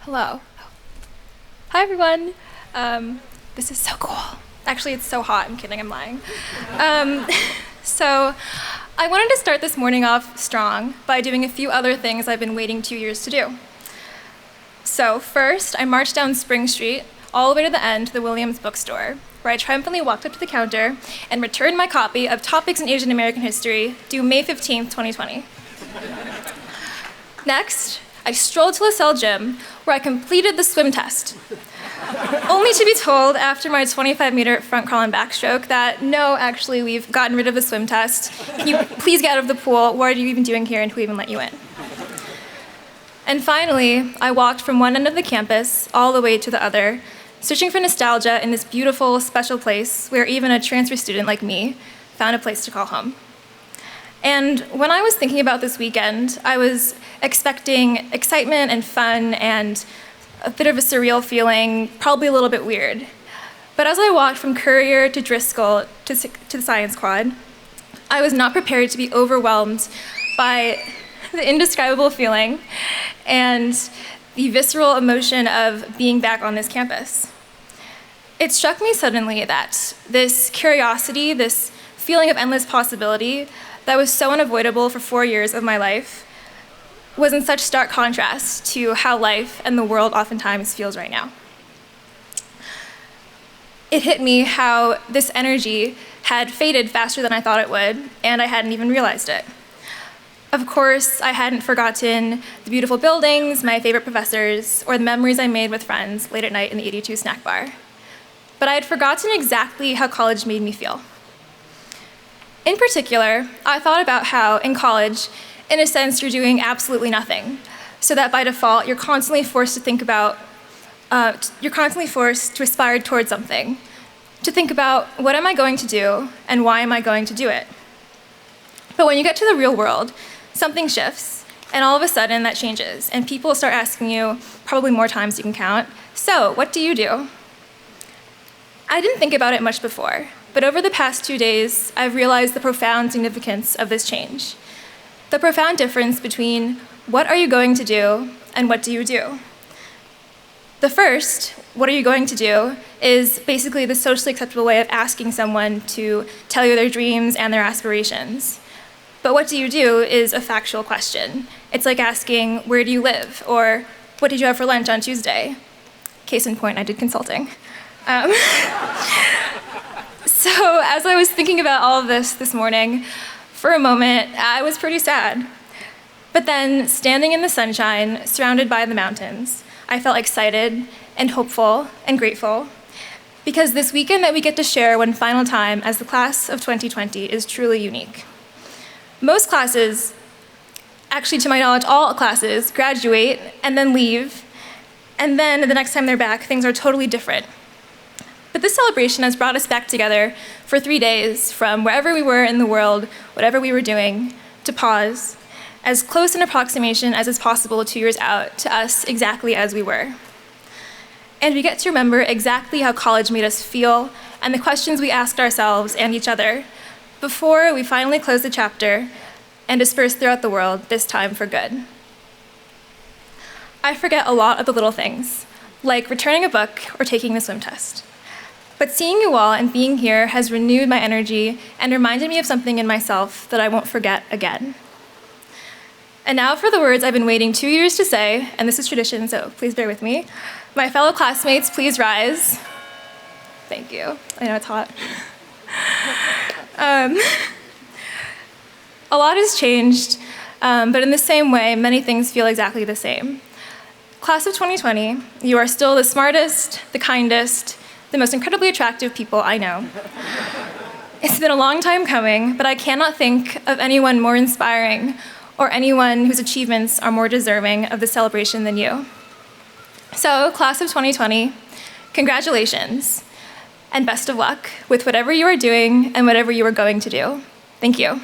Hello. Hi, everyone. This is so cool. Actually, it's so hot. I'm kidding. I'm lying. So I wanted to start this morning off strong by doing a few other things I've been waiting 2 years to do. So first, I marched down Spring Street all the way to the end to the Williams bookstore, where I triumphantly walked up to the counter and returned my copy of Topics in Asian American History, due May 15th, 2020. Next, I strolled to LaSalle Gym, where I completed the swim test, only to be told after my 25-meter front crawl and backstroke that, no, actually, we've gotten rid of the swim test. Can you please get out of the pool? What are you even doing here, and who even let you in? And finally, I walked from one end of the campus all the way to the other, searching for nostalgia in this beautiful, special place where even a transfer student like me found a place to call home. And when I was thinking about this weekend, I was expecting excitement and fun and a bit of a surreal feeling, probably a little bit weird. But as I walked from Courier to Driscoll to the Science Quad, I was not prepared to be overwhelmed by the indescribable feeling and the visceral emotion of being back on this campus. It struck me suddenly that this curiosity, this feeling of endless possibility that was so unavoidable for 4 years of my life was in such stark contrast to how life and the world oftentimes feels right now. It hit me how this energy had faded faster than I thought it would, and I hadn't even realized it. Of course, I hadn't forgotten the beautiful buildings, my favorite professors, or the memories I made with friends late at night in the 82 snack bar. But I had forgotten exactly how college made me feel. In particular, I thought about how in college, in a sense, you're doing absolutely nothing, so that by default, you're constantly forced to aspire towards something, to think about what am I going to do and why am I going to do it. But when you get to the real world, something shifts, and all of a sudden that changes, and people start asking you, probably more times you can count, so what do you do? I didn't think about it much before, but over the past 2 days, I've realized the profound significance of this change. The profound difference between what are you going to do and what do you do? The first, what are you going to do, is basically the socially acceptable way of asking someone to tell you their dreams and their aspirations. But what do you do is a factual question. It's like asking, where do you live? Or what did you have for lunch on Tuesday? Case in point, I did consulting. So as I was thinking about all of this morning, for a moment, I was pretty sad. But then, standing in the sunshine, surrounded by the mountains, I felt excited and hopeful and grateful, because this weekend that we get to share one final time as the class of 2020 is truly unique. Most classes, actually to my knowledge, all classes, graduate and then leave, and then the next time they're back, things are totally different. But this celebration has brought us back together for 3 days, from wherever we were in the world, whatever we were doing, to pause, as close an approximation as is possible 2 years out, to us exactly as we were. And we get to remember exactly how college made us feel and the questions we asked ourselves and each other before we finally close the chapter and disperse throughout the world, this time for good. I forget a lot of the little things, like returning a book or taking the swim test. But seeing you all and being here has renewed my energy and reminded me of something in myself that I won't forget again. And now for the words I've been waiting 2 years to say, and this is tradition, so please bear with me. My fellow classmates, please rise. Thank you. I know it's hot. A lot has changed, but in the same way, many things feel exactly the same. Class of 2020, you are still the smartest, the kindest, the most incredibly attractive people I know. It's been a long time coming, but I cannot think of anyone more inspiring or anyone whose achievements are more deserving of the celebration than you. So, class of 2020, congratulations, and best of luck with whatever you are doing and whatever you are going to do. Thank you.